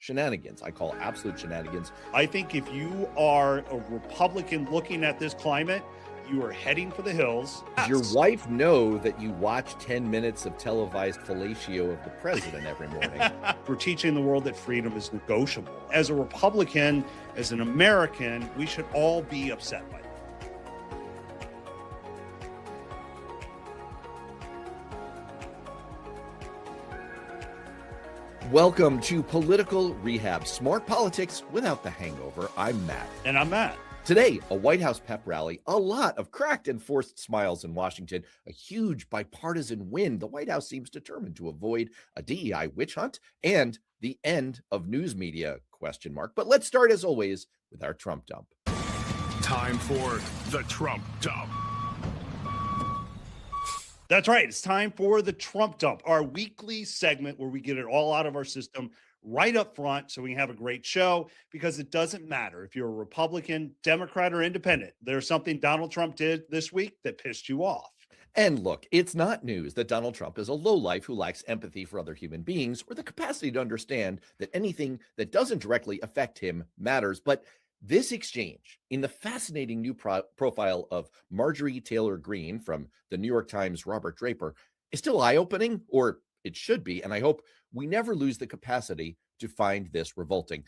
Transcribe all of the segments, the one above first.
shenanigans. I call absolute shenanigans. I think if you are a Republican looking at this climate, you are heading for the hills. Does your wife know that you watch 10 minutes of televised fellatio of the president every morning? We're teaching the world that freedom is negotiable. As a Republican, as an American, we should all be upset by that. Welcome to Political Rehab, smart politics without the hangover. I'm Matt. And I'm Matt. Today, a White House pep rally, a lot of cracked and forced smiles in Washington, a huge bipartisan win. The White House seems determined to avoid a DEI witch hunt and the end of news media, ? But let's start, as always, with our Trump dump. Time for the Trump dump. That's right. It's time for the Trump dump, our weekly segment where we get it all out of our system right up front so we can have a great show, because it doesn't matter if you're a Republican, Democrat, or independent. There's something Donald Trump did this week that pissed you off. And look, it's not news that Donald Trump is a lowlife who lacks empathy for other human beings or the capacity to understand that anything that doesn't directly affect him matters. But this exchange in the fascinating new profile of Marjorie Taylor Greene from the New York Times' Robert Draper is still eye-opening, or it should be, and I hope we never lose the capacity to find this revolting.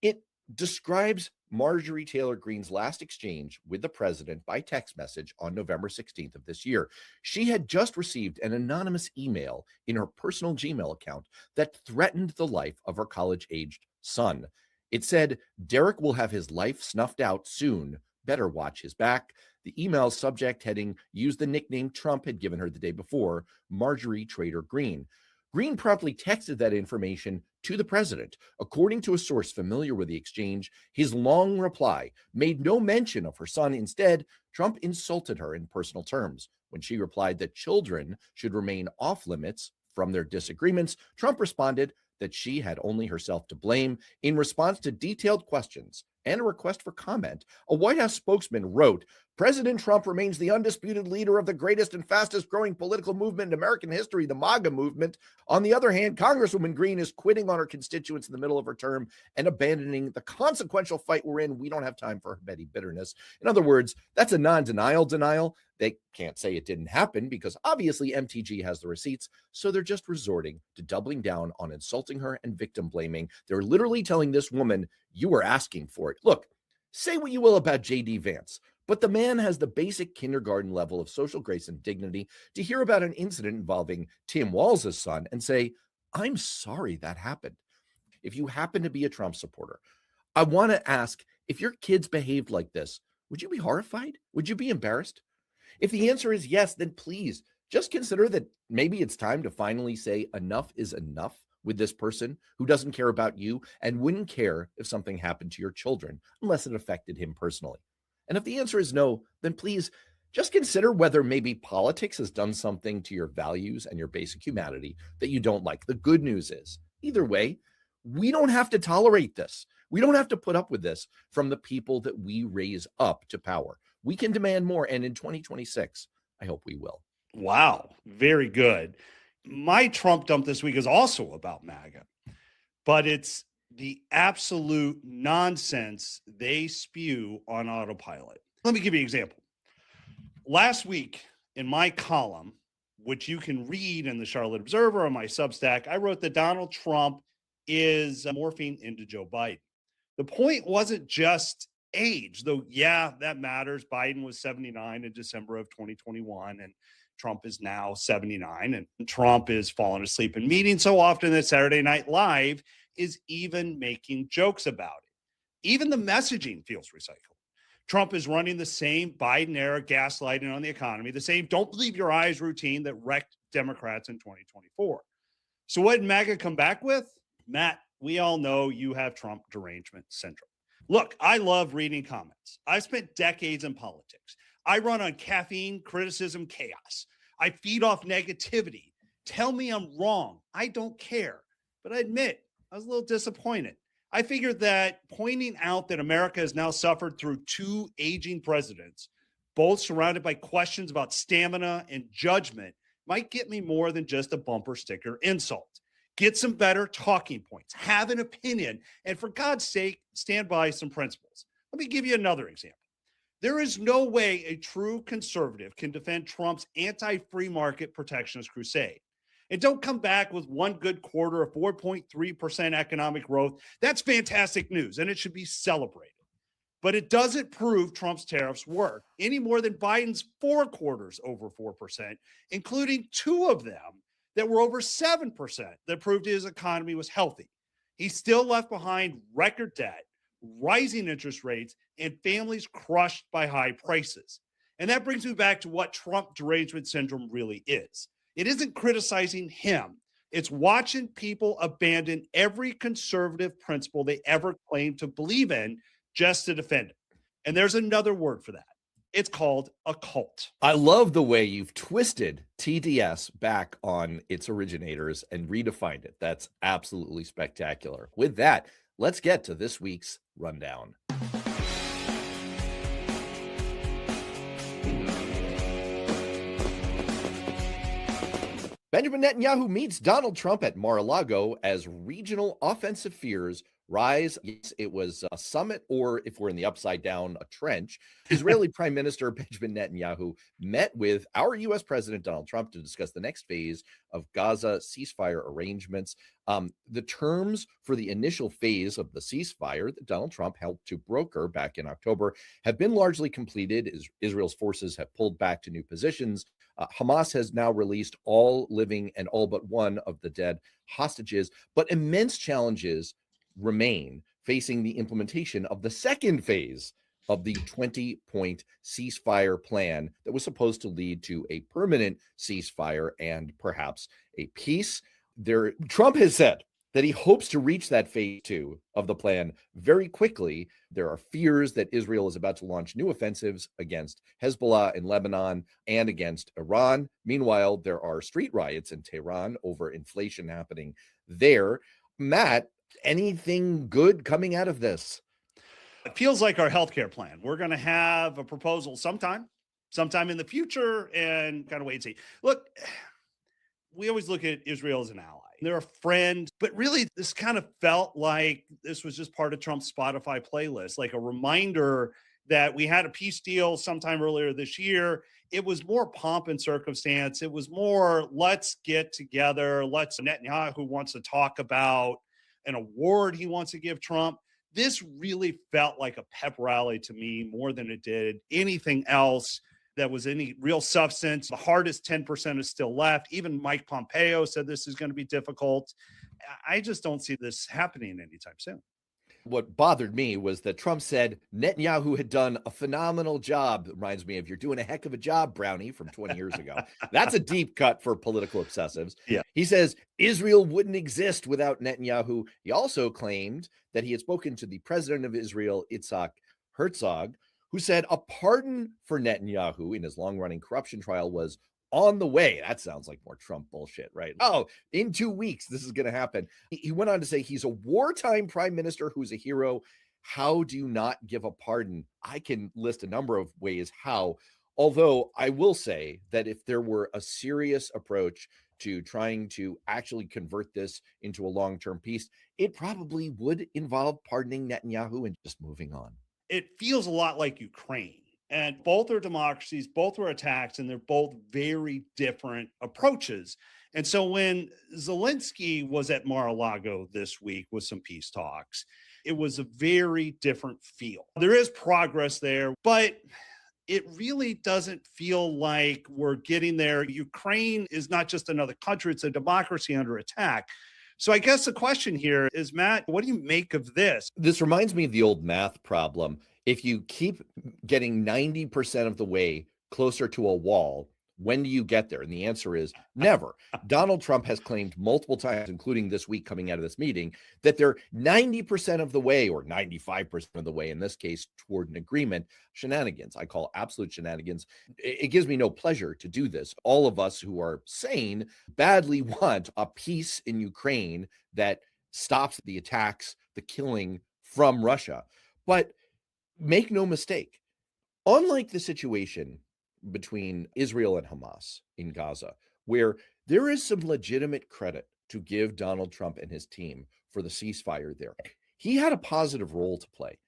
It describes Marjorie Taylor Greene's last exchange with the president by text message on November 16th of this year. She had just received an anonymous email in her personal Gmail account that threatened the life of her college-aged son. It said, "Derek will have his life snuffed out soon. Better watch his back." The email's subject heading used the nickname Trump had given her the day before, Marjorie Taylor Greene. Greene promptly texted that information to the president. According to a source familiar with the exchange, his long reply made no mention of her son. Instead, Trump insulted her in personal terms. When she replied that children should remain off limits from their disagreements, Trump responded that she had only herself to blame. In response to detailed questions and a request for comment, a White House spokesman wrote, "President Trump remains the undisputed leader of the greatest and fastest growing political movement in American history, the MAGA movement. On the other hand, Congresswoman Greene is quitting on her constituents in the middle of her term and abandoning the consequential fight we're in. We don't have time for her petty bitterness." In other words, that's a non-denial denial. They can't say it didn't happen because obviously MTG has the receipts, so they're just resorting to doubling down on insulting her and victim blaming. They're literally telling this woman, "You were asking for it." Look, say what you will about J.D. Vance, but the man has the basic kindergarten level of social grace and dignity to hear about an incident involving Tim Walz's son and say, "I'm sorry that happened." If you happen to be a Trump supporter, I want to ask, if your kids behaved like this, would you be horrified? Would you be embarrassed? If the answer is yes, then please just consider that maybe it's time to finally say enough is enough with this person who doesn't care about you and wouldn't care if something happened to your children unless it affected him personally. And if the answer is no, then please just consider whether maybe politics has done something to your values and your basic humanity that you don't like. The good news is, either way, we don't have to tolerate this. We don't have to put up with this from the people that we raise up to power. We can demand more, and in 2026, I hope we will. Wow, very good. My Trump dump this week is also about MAGA, but it's the absolute nonsense they spew on autopilot. Let me give you an example. Last week in my column, which you can read in the Charlotte Observer on my Substack, I wrote that Donald Trump is morphing into Joe Biden. The point wasn't just age, though, yeah, that matters. Biden was 79 in December of 2021, and Trump is now 79, and Trump is falling asleep in meetings so often that Saturday Night Live is even making jokes about it. Even the messaging feels recycled. Trump is running the same Biden-era gaslighting on the economy, the same "don't believe your eyes" routine that wrecked Democrats in 2024. So what did MAGA come back with? Matt, we all know you have Trump derangement syndrome. Look, I love reading comments. I've spent decades in politics. I run on caffeine, criticism, chaos. I feed off negativity. Tell me I'm wrong. I don't care. But I admit, I was a little disappointed. I figured that pointing out that America has now suffered through two aging presidents, both surrounded by questions about stamina and judgment, might get me more than just a bumper sticker insult. get some better talking points, have an opinion, and for God's sake, stand by some principles. Let me give you another example. There is no way a true conservative can defend Trump's anti-free market protectionist crusade. And don't come back with one good quarter of 4.3% economic growth. That's fantastic news, and it should be celebrated. But it doesn't prove Trump's tariffs work any more than Biden's 4 quarters over 4%, including 2 of them that were over 7% that proved his economy was healthy. He still left behind record debt, rising interest rates, and families crushed by high prices. And that brings me back to what Trump derangement syndrome really is. It isn't criticizing him. It's watching people abandon every conservative principle they ever claimed to believe in just to defend it. And there's another word for that. It's called a cult. I love the way you've twisted TDS back on its originators and redefined it. That's absolutely spectacular. With that, let's get to this week's rundown. Benjamin Netanyahu meets Donald Trump at Mar-a-Lago as regional offensive fears rise. Yes, it was a summit, or if we're in the upside down, a trench. Israeli Prime Minister Benjamin Netanyahu met with our U.S. President Donald Trump to discuss the next phase of Gaza ceasefire arrangements. The terms for the initial phase of the ceasefire that Donald Trump helped to broker back in October have been largely completed. Israel's forces have pulled back to new positions. Hamas has now released all living and all but one of the dead hostages, but immense challenges remain facing the implementation of the second phase of the 20-point ceasefire plan that was supposed to lead to a permanent ceasefire and perhaps a peace. Trump has said that he hopes to reach that phase 2 of the plan very quickly. There are fears that Israel is about to launch new offensives against Hezbollah in Lebanon and against Iran. Meanwhile, there are street riots in Tehran over inflation happening there. Matt, anything good coming out of this? It feels like our healthcare plan. We're going to have a proposal sometime in the future, and kind of wait and see. Look, we always look at Israel as an ally. They're a friend, but really this kind of felt like this was just part of Trump's Spotify playlist, like a reminder that we had a peace deal sometime earlier this year. It was more pomp and circumstance. It was more, let's get together. Netanyahu wants to talk about an award he wants to give Trump. This really felt like a pep rally to me more than it did anything else that was any real substance. The hardest 10% is still left. Even Mike Pompeo said this is going to be difficult. I just don't see this happening anytime soon. What bothered me was that Trump said Netanyahu had done a phenomenal job. It reminds me of "You're doing a heck of a job, Brownie" from 20 years ago. That's a deep cut for political obsessives. Yeah. He says Israel wouldn't exist without Netanyahu. He also claimed that he had spoken to the president of Israel, Yitzhak Herzog, who said a pardon for Netanyahu in his long-running corruption trial was on the way. That sounds like more Trump bullshit, right? Oh, in 2 weeks, this is going to happen. He went on to say he's a wartime prime minister who's a hero. How do you not give a pardon? I can list a number of ways how, although I will say that if there were a serious approach to trying to actually convert this into a long-term peace, it probably would involve pardoning Netanyahu and just moving on. It feels a lot like Ukraine. And both are democracies, both were attacked, and they're both very different approaches. And so when Zelensky was at Mar-a-Lago this week with some peace talks, it was a very different feel. There is progress there, but it really doesn't feel like we're getting there. Ukraine is not just another country, it's a democracy under attack. So I guess the question here is, Matt, what do you make of this? This reminds me of the old math problem. If you keep getting 90% of the way closer to a wall, when do you get there? And the answer is never. Donald Trump has claimed multiple times, including this week coming out of this meeting, that they're 90% of the way, or 95% of the way in this case, toward an agreement. Shenanigans. I call absolute shenanigans. It gives me no pleasure to do this. All of us who are sane badly want a peace in Ukraine that stops the attacks, the killing from Russia. But make no mistake, unlike the situation between Israel and Hamas in Gaza, where there is some legitimate credit to give Donald Trump and his team for the ceasefire there. He had a positive role to play.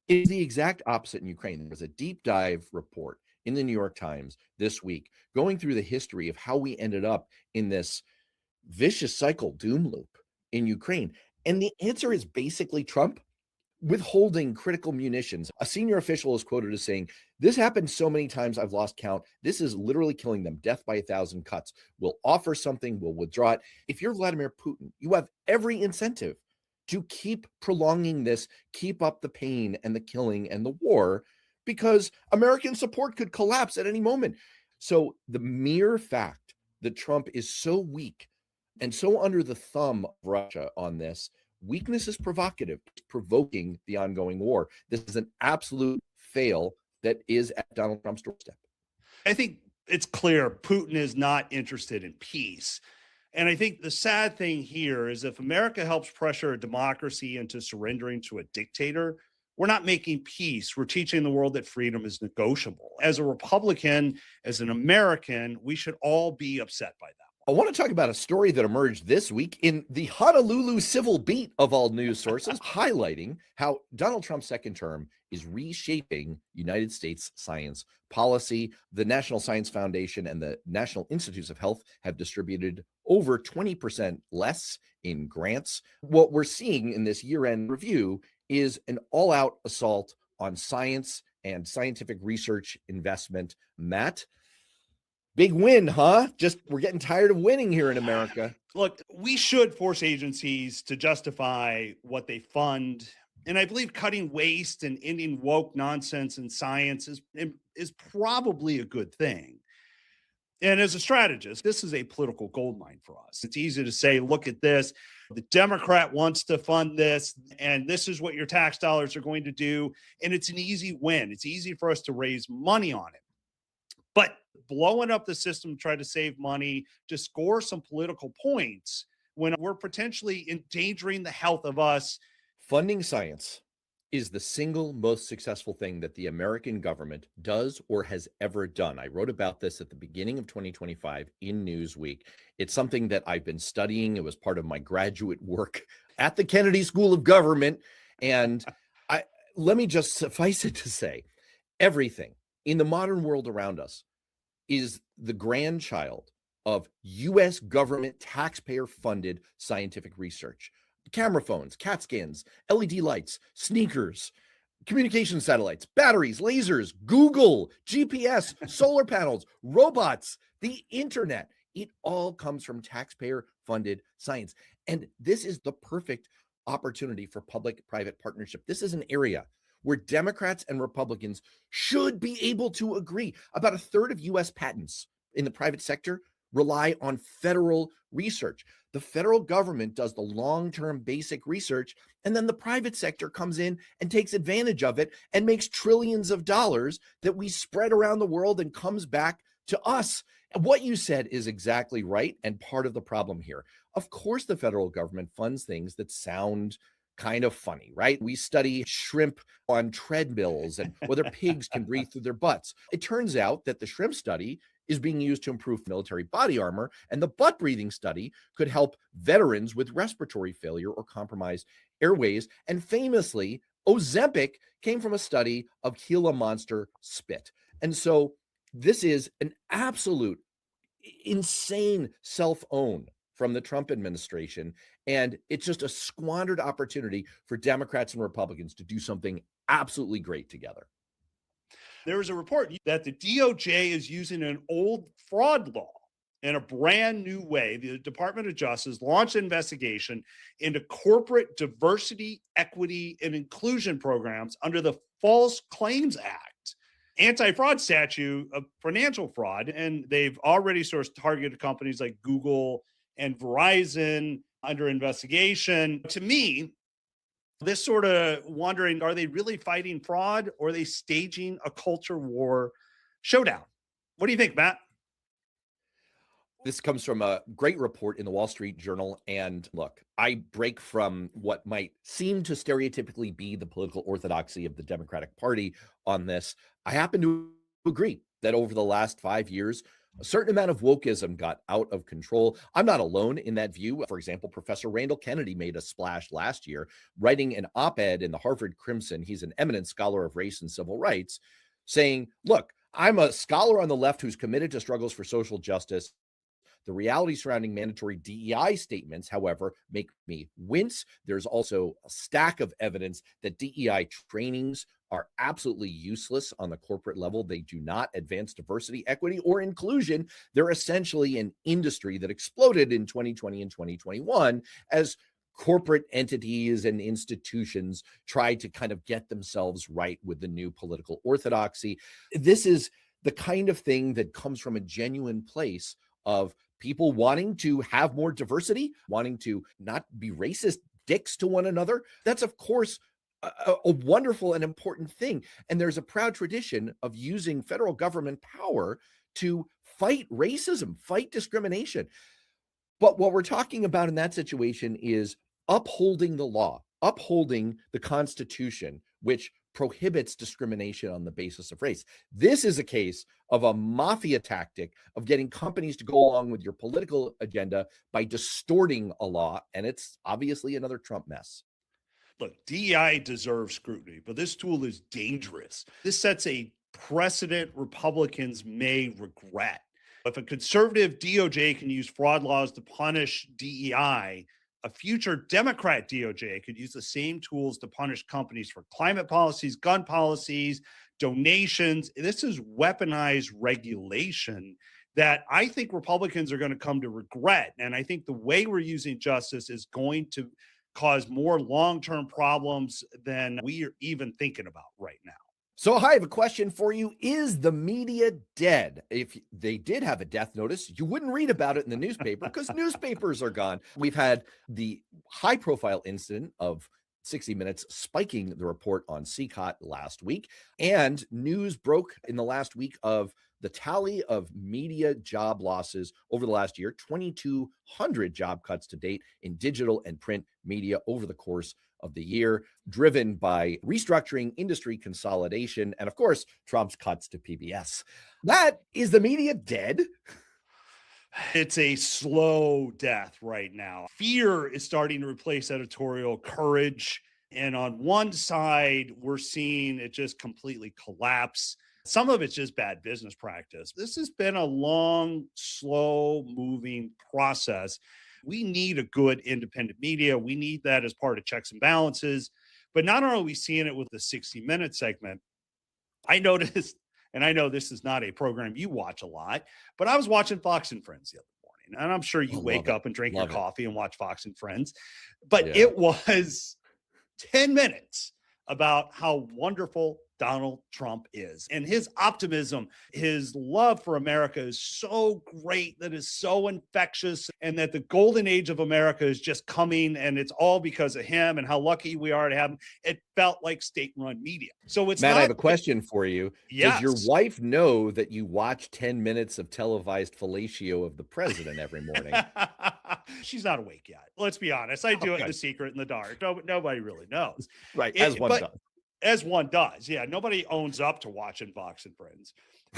It's the exact opposite in Ukraine. There was a deep dive report in the New York Times this week going through the history of how we ended up in this vicious cycle doom loop in Ukraine. And the answer is basically Trump withholding critical munitions. A senior official is quoted as saying, "This happened so many times I've lost count. This is literally killing them. Death by 1,000 cuts. We'll offer something, we'll withdraw it." If you're Vladimir Putin, you have every incentive to keep prolonging this, keep up the pain and the killing and the war, because American support could collapse at any moment. So the mere fact that Trump is so weak and so under the thumb of Russia on this, weakness is provocative, it's provoking the ongoing war. This is an absolute fail that is at Donald Trump's doorstep. I think it's clear Putin is not interested in peace. And I think the sad thing here is if America helps pressure a democracy into surrendering to a dictator, we're not making peace. We're teaching the world that freedom is negotiable. As a Republican, as an American, we should all be upset by that. I want to talk about a story that emerged this week in the Honolulu Civil Beat of all news sources, highlighting how Donald Trump's second term is reshaping United States science policy. The National Science Foundation and the National Institutes of Health have distributed over 20% less in grants. What we're seeing in this year-end review is an all-out assault on science and scientific research investment. Matt, big win, huh? Just we're getting tired of winning here in America. Look, we should force agencies to justify what they fund. And I believe cutting waste and ending woke nonsense in science is probably a good thing. And as a strategist, this is a political goldmine for us. It's easy to say, look at this. The Democrat wants to fund this, and this is what your tax dollars are going to do. And it's an easy win. It's easy for us to raise money on it. But blowing up the system to try to save money, to score some political points when we're potentially endangering the health of us. Funding science is the single most successful thing that the American government does or has ever done. I wrote about this at the beginning of 2025 in Newsweek. It's something that I've been studying. It was part of my graduate work at the Kennedy School of Government. And let me just suffice it to say, everything in the modern world around us is the grandchild of U.S. government taxpayer-funded scientific research. Camera phones, CAT scans, LED lights, sneakers, communication satellites, batteries, lasers, Google, GPS, solar panels, robots, the internet. It all comes from taxpayer-funded science. And this is the perfect opportunity for public-private partnership. This is an area where Democrats and Republicans should be able to agree. About a third of U.S. patents in the private sector rely on federal research. The federal government does the long-term basic research, and then the private sector comes in and takes advantage of it and makes trillions of dollars that we spread around the world and comes back to us. And what you said is exactly right and part of the problem here. Of course, the federal government funds things that sound kind of funny, right? We study shrimp on treadmills and whether pigs can breathe through their butts. It turns out that the shrimp study is being used to improve military body armor, and the butt breathing study could help veterans with respiratory failure or compromised airways. And famously, Ozempic came from a study of Gila monster spit. And so this is an absolute insane self-own from the Trump administration. And it's just a squandered opportunity for Democrats and Republicans to do something absolutely great together. There was a report that the DOJ is using an old fraud law in a brand new way. The Department of Justice launched an investigation into corporate diversity, equity, and inclusion programs under the False Claims Act, anti-fraud statute of financial fraud. And they've already sort of targeted companies like Google and Verizon under investigation. To me, this sort of wondering, are they really fighting fraud or are they staging a culture war showdown? What do you think, Matt? This comes from a great report in the Wall Street Journal. And look, I break from what might seem to stereotypically be the political orthodoxy of the Democratic Party on this. I happen to agree that over the last 5 years, A certain amount of wokeism got out of control. I'm not alone in that view. For example, Professor Randall Kennedy made a splash last year, writing an op-ed in the Harvard Crimson. He's an eminent scholar of race and civil rights, saying, look, I'm a scholar on the left who's committed to struggles for social justice. The reality surrounding mandatory DEI statements, however, make me wince. There's also a stack of evidence that DEI trainings are absolutely useless on the corporate level. They do not advance diversity, equity, or inclusion. They're essentially an industry that exploded in 2020 and 2021 as corporate entities and institutions tried to kind of get themselves right with the new political orthodoxy. This is the kind of thing that comes from a genuine place of people wanting to have more diversity, wanting to not be racist dicks to one another. That's, of course, a wonderful and important thing. And there's a proud tradition of using federal government power to fight racism, fight discrimination. But what we're talking about in that situation is upholding the law, upholding the Constitution, which prohibits discrimination on the basis of race. This is a case of a mafia tactic of getting companies to go along with your political agenda by distorting a law. And it's obviously another Trump mess. Look, DEI deserves scrutiny, but this tool is dangerous. This sets a precedent Republicans may regret. If a conservative DOJ can use fraud laws to punish DEI, a future Democrat DOJ could use the same tools to punish companies for climate policies, gun policies, donations. This is weaponized regulation that I think Republicans are going to come to regret. And I think the way we're using justice is going to cause more long-term problems than we are even thinking about right now. So I have a question for you. Is the media dead? If they did have a death notice, you wouldn't read about it in the newspaper because newspapers are gone. We've had the high-profile incident of 60 Minutes spiking the report on CCOT last week, and news broke in the last week of the tally of media job losses over the last year, 2,200 job cuts to date in digital and print media over the course of the year, driven by restructuring, industry consolidation, and of course, Trump's cuts to PBS. That is the media dead? It's a slow death right now. Fear is starting to replace editorial courage. And on one side, we're seeing it just completely collapse. Some of it's just bad business practice. This has been a long, slow moving process. We need a good independent media. We need that as part of checks and balances. But not only are we seeing it with the 60 Minute segment, I noticed, and I know this is not a program you watch a lot, but I was watching Fox and Friends the other morning. And I'm sure you wake up and drink your coffee and watch Fox and Friends. But it was 10 minutes about how wonderful Donald Trump is. And his optimism, his love for America is so great, that is so infectious, and that the golden age of America is just coming, and it's all because of him and how lucky we are to have him. It felt like state-run media. So it's Matt, not, I have a question for you. Yes. Does your wife know that you watch 10 minutes of televised fellatio of the president every morning? She's not awake yet. Let's be honest. I do it in the secret, in the dark. Nobody really knows. Right, as one does. As one does. Yeah, nobody owns up to watching Fox and Friends.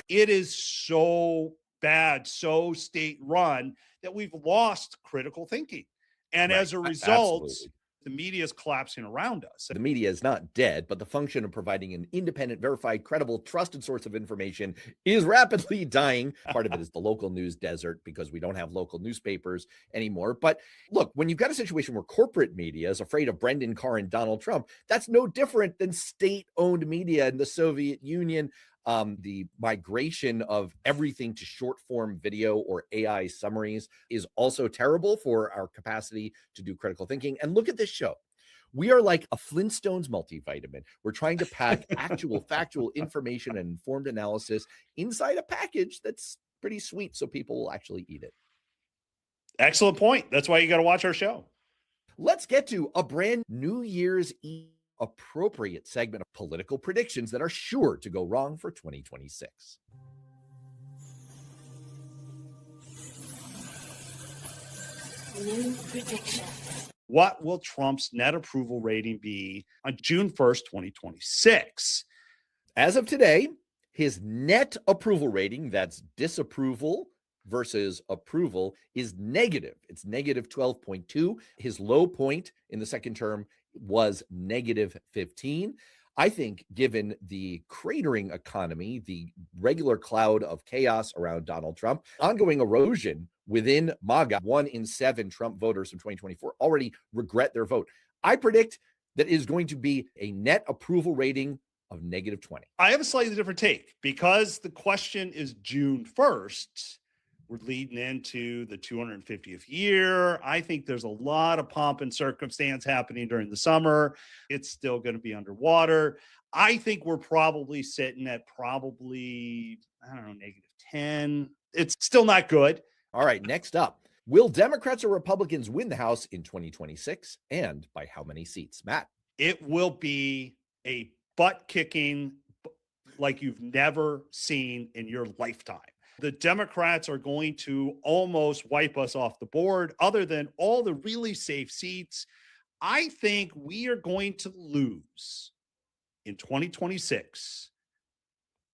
It is so bad, so state-run, that we've lost critical thinking. And as a result, the media is collapsing around us. The media is not dead, but the function of providing an independent, verified, credible, trusted source of information is rapidly dying. Part of it is the local news desert because we don't have local newspapers anymore. But look, when you've got a situation where corporate media is afraid of Brendan Carr and Donald Trump, that's no different than state-owned media in the Soviet Union. The migration of everything to short-form video or AI summaries is also terrible for our capacity to do critical thinking. And look at this show. We are like a Flintstones multivitamin. We're trying to pack actual factual information and informed analysis inside a package that's pretty sweet so people will actually eat it. Excellent point. That's why you got to watch our show. Let's get to a brand New Year's Eve appropriate segment of political predictions that are sure to go wrong for 2026. New prediction. What will Trump's net approval rating be on June 1st, 2026? As of today, His net approval rating, that's disapproval versus approval, is negative. It's negative 12.2. His low point in the second term was negative 15. I think, given the cratering economy, the regular cloud of chaos around Donald Trump, ongoing erosion within MAGA, 1 in 7 Trump voters from 2024 already regret their vote. I predict that it is going to be a net approval rating of negative 20. I have a slightly different take because the question is June 1st. We're leading into the 250th year. I think there's a lot of pomp and circumstance happening during the summer. It's still going to be underwater. I think we're probably sitting at negative 10. It's still not good. All right, next up. Will Democrats or Republicans win the House in 2026, and by how many seats? Matt? It will be a butt kicking like you've never seen in your lifetime. The Democrats are going to almost wipe us off the board, other than all the really safe seats. I think we are going to lose in 2026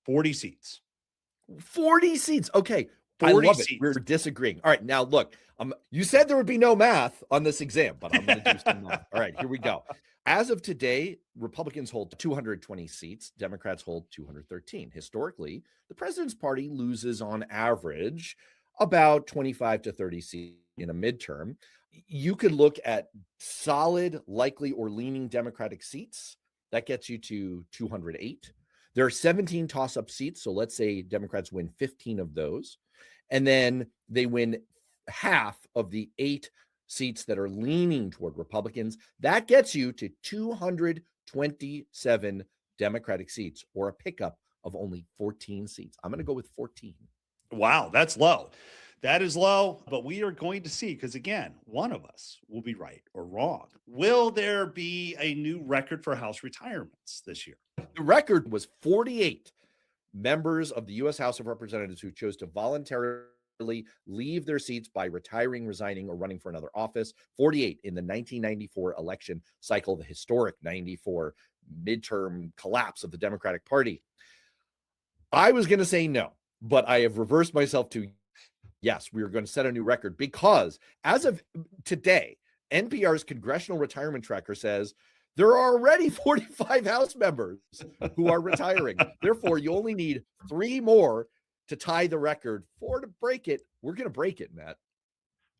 40 seats. 40 seats. Okay. 40 I love seats. it. We're disagreeing. All right. Now, look, you said there would be no math on this exam, but I'm going to do some math. All right. Here we go. As of today, Republicans hold 220 seats. Democrats hold 213. Historically, the president's party loses on average about 25 to 30 seats in a midterm. You could look at solid, likely, or leaning Democratic seats. That gets you to 208. There are 17 toss-up seats. So let's say Democrats win 15 of those. And then they win half of the 8 seats that are leaning toward Republicans. That gets you to 227 Democratic seats, or a pickup of only 14 seats. I'm going to go with 14. Wow, that's low. That is low, but we are going to see, because again, one of us will be right or wrong. Will there be a new record for House retirements this year? The record was 48 members of the U.S. House of Representatives who chose to voluntarily leave their seats by retiring, resigning, or running for another office. 48 in the 1994 election cycle, the historic 94 midterm collapse of the Democratic Party. I was going to say no, but I have reversed myself to yes, we are going to set a new record, because as of today, NPR's Congressional Retirement Tracker says there are already 45 House members who are retiring. Therefore, you only need 3 more to tie the record. 4 to break it. We're going to break it, Matt.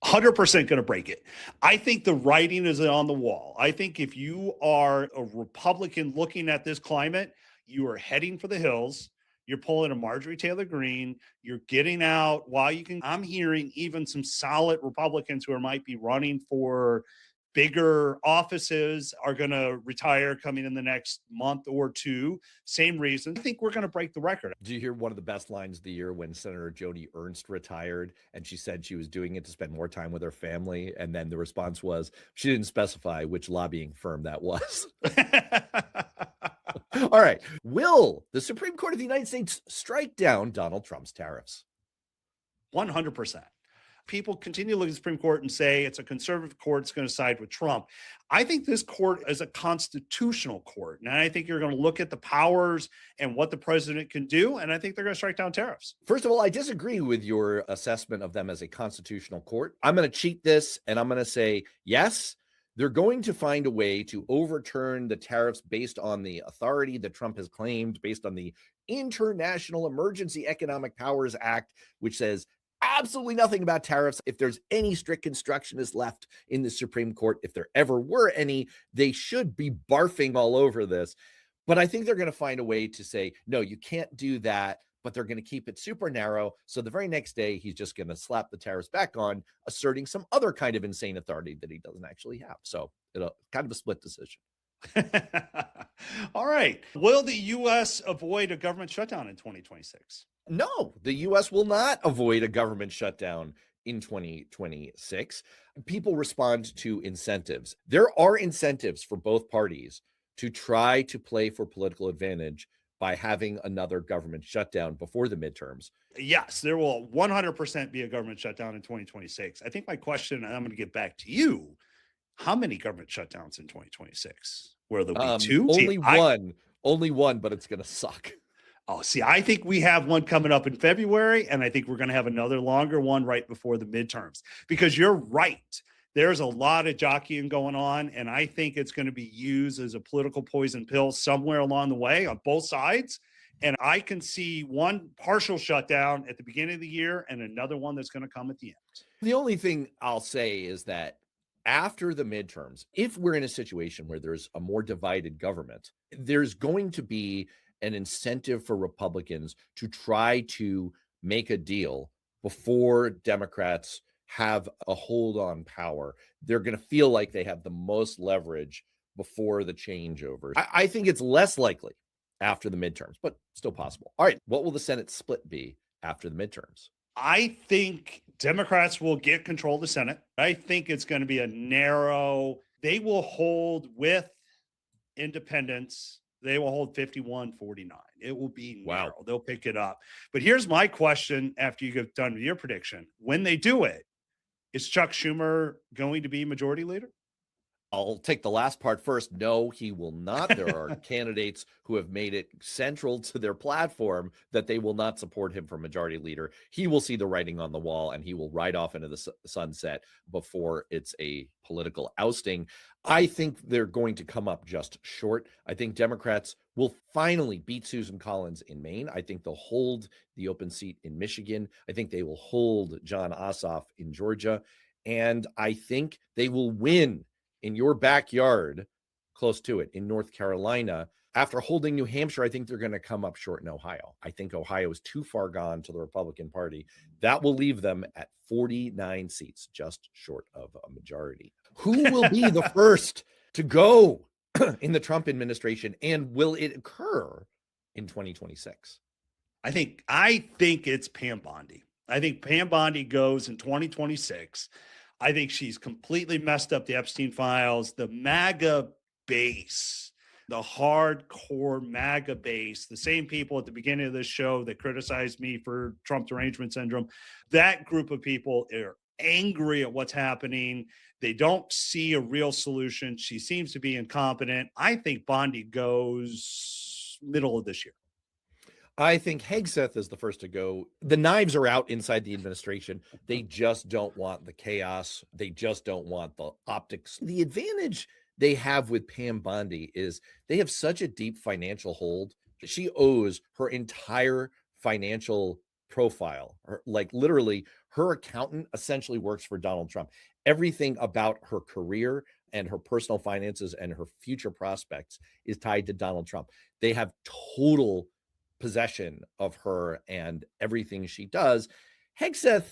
100% going to break it. I think the writing is on the wall. I think if you are a Republican looking at this climate, you are heading for the hills. You're pulling a Marjorie Taylor Greene. You're getting out while you can. I'm hearing even some solid Republicans who might be running for bigger offices are going to retire coming in the next month or two. Same reason. I think we're going to break the record. Do you hear one of the best lines of the year when Senator Joni Ernst retired and she said she was doing it to spend more time with her family? And then the response was she didn't specify which lobbying firm that was. All right. Will the Supreme Court of the United States strike down Donald Trump's tariffs? 100%. People continue to look at the Supreme Court and say it's a conservative court, it's going to side with Trump. I think this court is a constitutional court. And I think you're going to look at the powers and what the president can do. And I think they're going to strike down tariffs. First of all, I disagree with your assessment of them as a constitutional court. I'm going to cheat this and I'm going to say, yes, they're going to find a way to overturn the tariffs based on the authority that Trump has claimed, based on the International Emergency Economic Powers Act, which says absolutely nothing about tariffs. If there's any strict constructionist left in the Supreme Court, if there ever were any, they should be barfing all over this. But I think they're going to find a way to say, no, you can't do that, but they're going to keep it super narrow. So the very next day, he's just going to slap the tariffs back on, asserting some other kind of insane authority that he doesn't actually have. So it'll kind of a split decision. All right. Will the U.S. avoid a government shutdown in 2026? No, the U.S. will not avoid a government shutdown in 2026. People respond to incentives. There are incentives for both parties to try to play for political advantage by having another government shutdown before the midterms. Yes, there will 100% be a government shutdown in 2026. I think my question, and I'm going to get back to you, how many government shutdowns in 2026? Where there'll be 2? Only one, but it's going to suck. Oh, see, I think we have one coming up in February, and I think we're going to have another longer one right before the midterms, because you're right. There's a lot of jockeying going on, and I think it's going to be used as a political poison pill somewhere along the way on both sides. And I can see one partial shutdown at the beginning of the year and another one that's going to come at the end. The only thing I'll say is that after the midterms, if we're in a situation where there's a more divided government, there's going to be an incentive for Republicans to try to make a deal before Democrats have a hold on power. They're going to feel like they have the most leverage before the changeover. I think it's less likely after the midterms, but still possible. All right, what will the Senate split be after the midterms? I think Democrats will get control of the Senate. I think it's going to be a narrow, they will hold with independents. They will hold 51-49. It will be narrow. Wow. They'll pick it up. But here's my question after you get done with your prediction. When they do it, is Chuck Schumer going to be majority leader? I'll take the last part first. No, he will not. There are candidates who have made it central to their platform that they will not support him for majority leader. He will see the writing on the wall and he will ride off into the sunset before it's a political ousting. I think they're going to come up just short. I think Democrats will finally beat Susan Collins in Maine. I think they'll hold the open seat in Michigan. I think they will hold John Ossoff in Georgia. And I think they will win in your backyard, close to it, in North Carolina. After holding New Hampshire, I think they're going to come up short in Ohio. I think Ohio is too far gone to the Republican Party. That will leave them at 49 seats, just short of a majority. Who will be the first to go in the Trump administration, and will it occur in 2026? I think it's Pam Bondi. I think Pam Bondi goes in 2026. I think she's completely messed up the Epstein files. The MAGA base, the hardcore MAGA base, the same people at the beginning of this show that criticized me for Trump derangement syndrome, that group of people are angry at what's happening. They don't see a real solution. She seems to be incompetent. I think Bondi goes middle of this year. I think Hegseth is the first to go. The knives are out inside the administration. They just don't want the chaos. They just don't want the optics. The advantage they have with Pam Bondi is they have such a deep financial hold. She owes her entire financial profile. Like literally, her accountant essentially works for Donald Trump. Everything about her career and her personal finances and her future prospects is tied to Donald Trump. They have total possession of her and everything she does. Hegseth,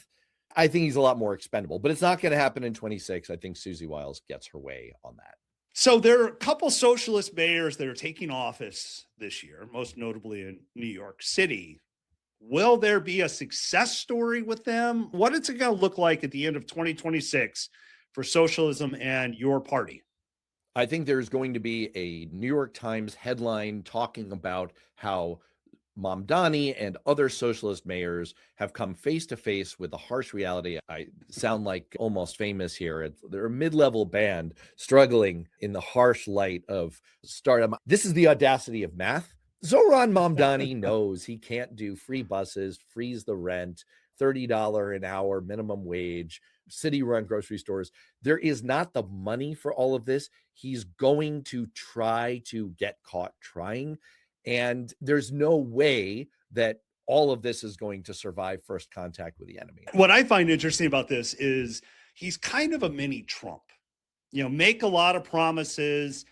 I think he's a lot more expendable, but it's not going to happen in 26. I think Susie Wiles gets her way on that. So there are a couple socialist mayors that are taking office this year, most notably in New York City. Will there be a success story with them? What is it going to look like at the end of 2026 for socialism and your party? I think there's going to be a New York Times headline talking about how Mamdani and other socialist mayors have come face to face with the harsh reality. I sound like Almost Famous here. They're a mid-level band struggling in the harsh light of stardom. This is the audacity of math. Zohran Mamdani knows he can't do free buses, freeze the rent, $30 an hour minimum wage, city-run grocery stores. There is not the money for all of this. He's going to try to get caught trying. And there's no way that all of this is going to survive first contact with the enemy. What I find interesting about this is he's kind of a mini Trump. Make a lot of promises,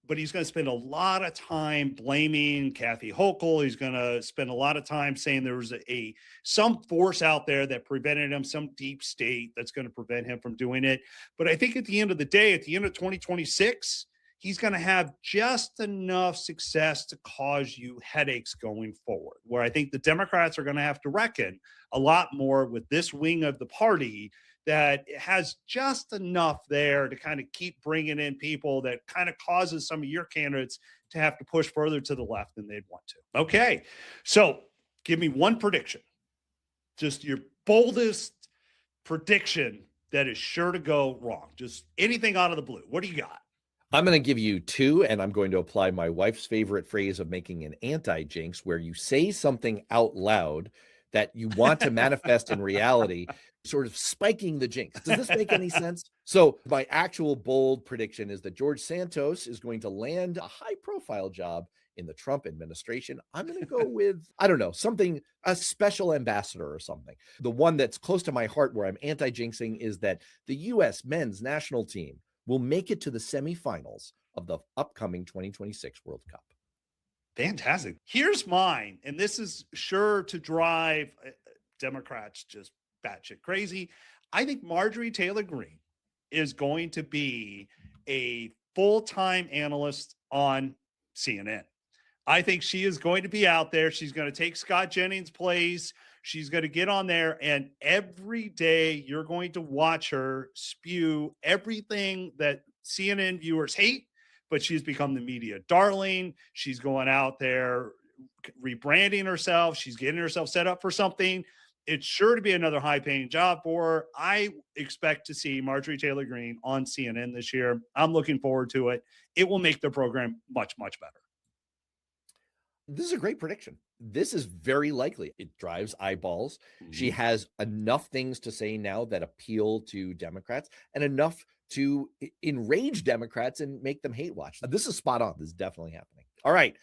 but he's going to spend a lot of time blaming Kathy Hochul. He's going to spend a lot of time saying there was some force out there that prevented him, some deep state that's going to prevent him from doing it. But I think at the end of the day, at the end of 2026, he's going to have just enough success to cause you headaches going forward, where I think the Democrats are going to have to reckon a lot more with this wing of the party that has just enough there to kind of keep bringing in people that kind of causes some of your candidates to have to push further to the left than they'd want to. Okay, so give me one prediction, just your boldest prediction that is sure to go wrong, just anything out of the blue. What do you got? I'm going to give you two, and I'm going to apply my wife's favorite phrase of making an anti-jinx, where you say something out loud that you want to manifest in reality, sort of spiking the jinx. Does this make any sense? So my actual bold prediction is that George Santos is going to land a high-profile job in the Trump administration. I'm going to go with, I don't know, something, a special ambassador or something. The one that's close to my heart where I'm anti-jinxing is that the U.S. men's national team will make it to the semifinals of the upcoming 2026 World Cup. Fantastic. Here's mine, and this is sure to drive Democrats just batshit crazy. I think Marjorie Taylor Greene is going to be a full-time analyst on CNN. I think she is going to be out there. She's going to take Scott Jennings' place. She's going to get on there, and every day you're going to watch her spew everything that CNN viewers hate, but she's become the media darling. She's going out there rebranding herself. She's getting herself set up for something. It's sure to be another high-paying job for her. I expect to see Marjorie Taylor Greene on CNN this year. I'm looking forward to it. It will make the program much, much better. This is a great prediction. This is very likely. It drives eyeballs. She has enough things to say now that appeal to Democrats and enough to enrage Democrats and make them hate watch. This is spot on. This is definitely happening. All right.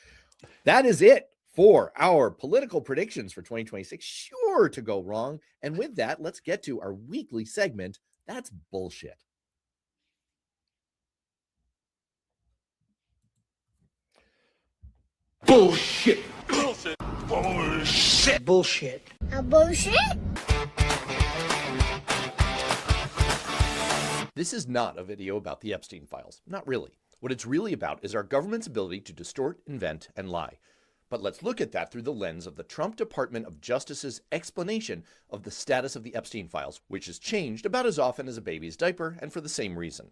That is it for our political predictions for 2026. Sure to go wrong. And with that, let's get to our weekly segment. That's bullshit. Bullshit. Bullshit. Bullshit. Bullshit. A bullshit? This is not a video about the Epstein files. Not really. What it's really about is our government's ability to distort, invent, and lie. But let's look at that through the lens of the Trump Department of Justice's explanation of the status of the Epstein files, which has changed about as often as a baby's diaper and for the same reason.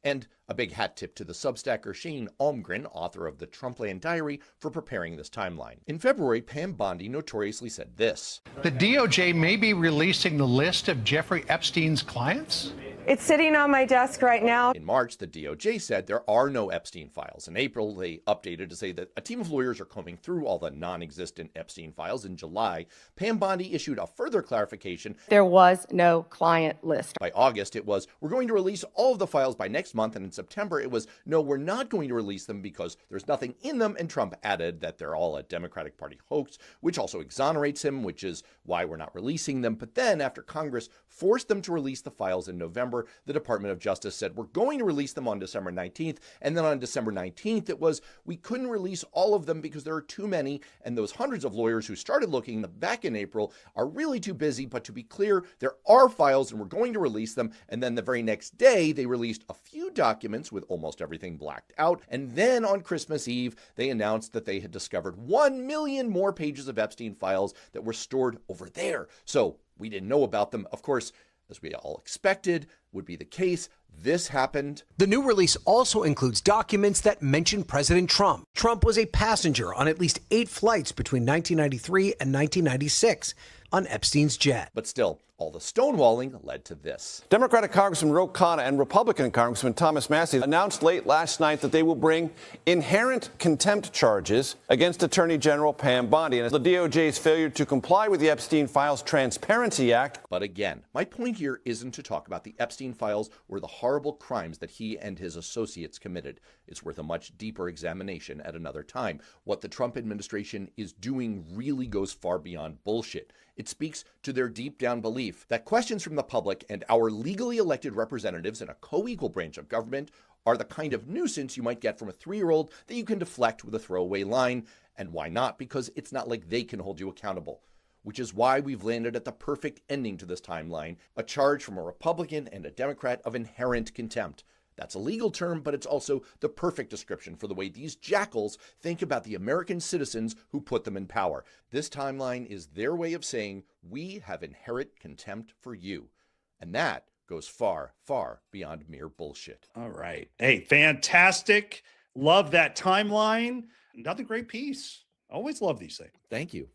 And a big hat tip to the Substacker Shane Almgren, author of the Trumpland Diary, for preparing this timeline. In February, Pam Bondi notoriously said this: "The DOJ may be releasing the list of Jeffrey Epstein's clients." It's sitting on my desk right now. In March, the DOJ said there are no Epstein files. In April, they updated to say that a team of lawyers are combing through all the non-existent Epstein files. In July, Pam Bondi issued a further clarification. There was no client list. By August, it was, we're going to release all of the files by next month. And in September, it was, no, we're not going to release them because there's nothing in them. And Trump added that they're all a Democratic Party hoax, which also exonerates him, which is why we're not releasing them. But then after Congress forced them to release the files in November, the Department of Justice said, we're going to release them on December 19th. And then on December 19th, it was, we couldn't release all of them because there are too many. And those hundreds of lawyers who started looking back in April are really too busy. But to be clear, there are files and we're going to release them. And then the very next day, they released a few documents with almost everything blacked out. And then on Christmas Eve, they announced that they had discovered 1 million more pages of Epstein files that were stored over there. So we didn't know about them. Of course, as we all expected would be the case, this happened. The new release also includes documents that mention President Trump. Trump was a passenger on at least 8 flights between 1993 and 1996 on Epstein's jet. But still, all the stonewalling led to this. Democratic Congressman Ro Khanna and Republican Congressman Thomas Massie announced late last night that they will bring inherent contempt charges against Attorney General Pam Bondi and the DOJ's failure to comply with the Epstein Files Transparency Act. But again, my point here isn't to talk about the Epstein files or the horrible crimes that he and his associates committed. It's worth a much deeper examination at another time. What the Trump administration is doing really goes far beyond bullshit. It speaks to their deep down belief that questions from the public and our legally elected representatives in a co-equal branch of government are the kind of nuisance you might get from a 3-year-old that you can deflect with a throwaway line. And why not? Because it's not like they can hold you accountable. Which is why we've landed at the perfect ending to this timeline, a charge from a Republican and a Democrat of inherent contempt. That's a legal term, but it's also the perfect description for the way these jackals think about the American citizens who put them in power. This timeline is their way of saying, we have inherent contempt for you. And that goes far, far beyond mere bullshit. All right. Hey, fantastic. Love that timeline. Another great piece. Always love these things. Thank you.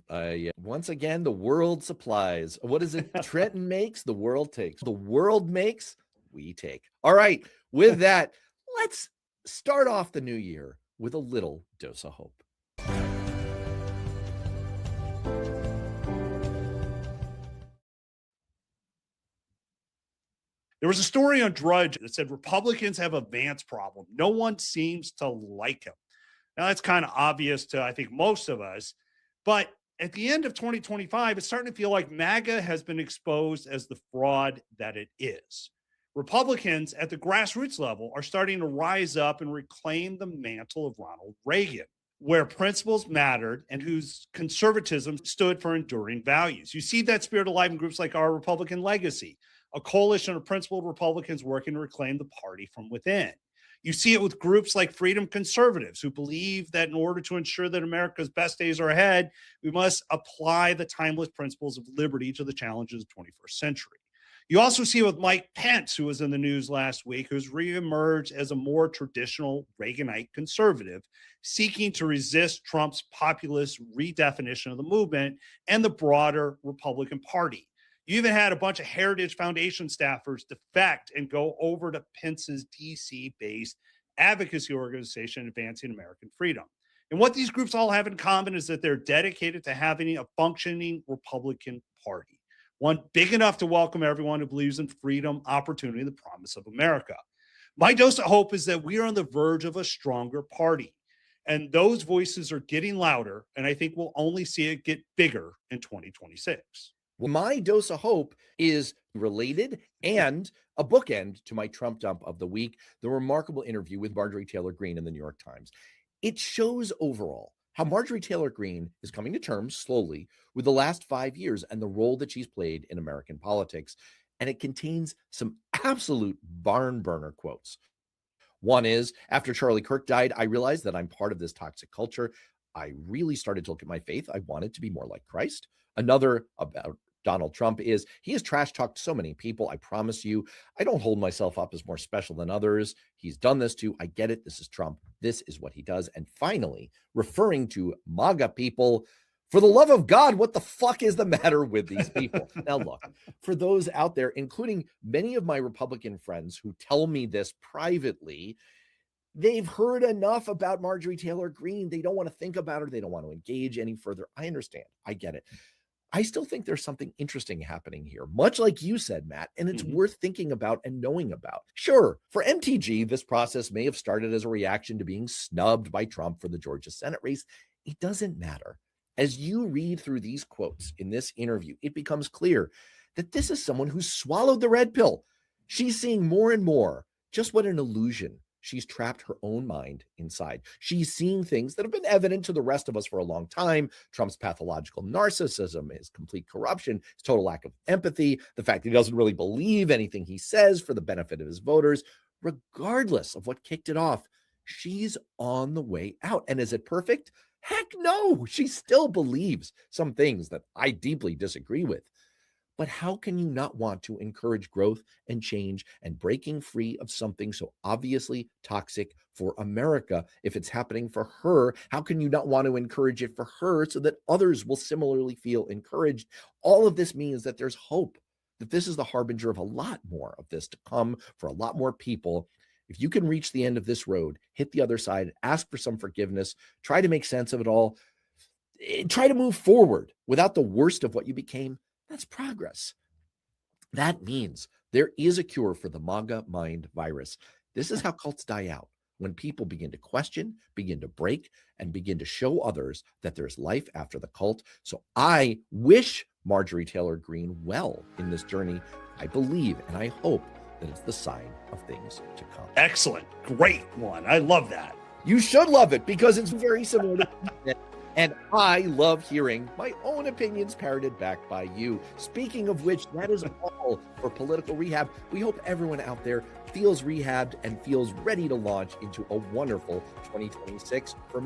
Once again, the world supplies. What is it? Trenton makes, the world takes. The world makes, we take. All right. With that, let's start off the new year with a little dose of hope. There was a story on Drudge that said Republicans have a Vance problem. No one seems to like him. Now, that's kind of obvious to, I think, most of us. But at the end of 2025, it's starting to feel like MAGA has been exposed as the fraud that it is. Republicans at the grassroots level are starting to rise up and reclaim the mantle of Ronald Reagan, where principles mattered and whose conservatism stood for enduring values. You see that spirit alive in groups like Our Republican Legacy, a coalition of principled Republicans working to reclaim the party from within. You see it with groups like Freedom Conservatives, who believe that in order to ensure that America's best days are ahead, we must apply the timeless principles of liberty to the challenges of the 21st century. You also see it with Mike Pence, who was in the news last week, who's reemerged as a more traditional Reaganite conservative, seeking to resist Trump's populist redefinition of the movement and the broader Republican Party. You even had a bunch of Heritage Foundation staffers defect and go over to Pence's DC-based advocacy organization advancing American freedom. And what these groups all have in common is that they're dedicated to having a functioning Republican Party, one big enough to welcome everyone who believes in freedom, opportunity, and the promise of America. My dose of hope is that we are on the verge of a stronger party, and those voices are getting louder, and I think we'll only see it get bigger in 2026. Well, my dose of hope is related and a bookend to my Trump dump of the week, the remarkable interview with Marjorie Taylor Greene in the New York Times. It shows overall how Marjorie Taylor Greene is coming to terms slowly with the last 5 years and the role that she's played in American politics. And it contains some absolute barn burner quotes. One is, after Charlie Kirk died, I realized that I'm part of this toxic culture. I really started to look at my faith. I wanted to be more like Christ. Another about Donald Trump is, he has trash talked so many people. I promise you, I don't hold myself up as more special than others. He's done this too. I get it. This is Trump. This is what he does. And finally, referring to MAGA people, for the love of God, what the fuck is the matter with these people? Now, look, for those out there, including many of my Republican friends who tell me this privately, they've heard enough about Marjorie Taylor Greene. They don't want to think about her. They don't want to engage any further. I understand. I get it. I still think there's something interesting happening here, much like you said, Matt, and it's worth thinking about and knowing about. Sure, for MTG, this process may have started as a reaction to being snubbed by Trump for the Georgia Senate race. It doesn't matter. As you read through these quotes in this interview, it becomes clear that this is someone who swallowed the red pill. She's seeing more and more just what an illusion. She's trapped her own mind inside. She's seeing things that have been evident to the rest of us for a long time. Trump's pathological narcissism, his complete corruption, his total lack of empathy, the fact that he doesn't really believe anything he says for the benefit of his voters. Regardless of what kicked it off, she's on the way out. And is it perfect? Heck no. She still believes some things that I deeply disagree with. But how can you not want to encourage growth and change and breaking free of something so obviously toxic for America? If it's happening for her, how can you not want to encourage it for her so that others will similarly feel encouraged? All of this means that there's hope, that this is the harbinger of a lot more of this to come for a lot more people. If you can reach the end of this road, hit the other side, ask for some forgiveness, try to make sense of it all, try to move forward without the worst of what you became, that's progress. That means there is a cure for the MAGA mind virus. This is how cults die out. When people begin to question, begin to break, and begin to show others that there's life after the cult. So I wish Marjorie Taylor Greene well in this journey. I believe and I hope that it's the sign of things to come. Excellent. Great one. I love that. You should love it because it's very similar to and I love hearing my own opinions parroted back by you. Speaking of which, that is all for Political Rehab. We hope everyone out there feels rehabbed and feels ready to launch into a wonderful 2026. For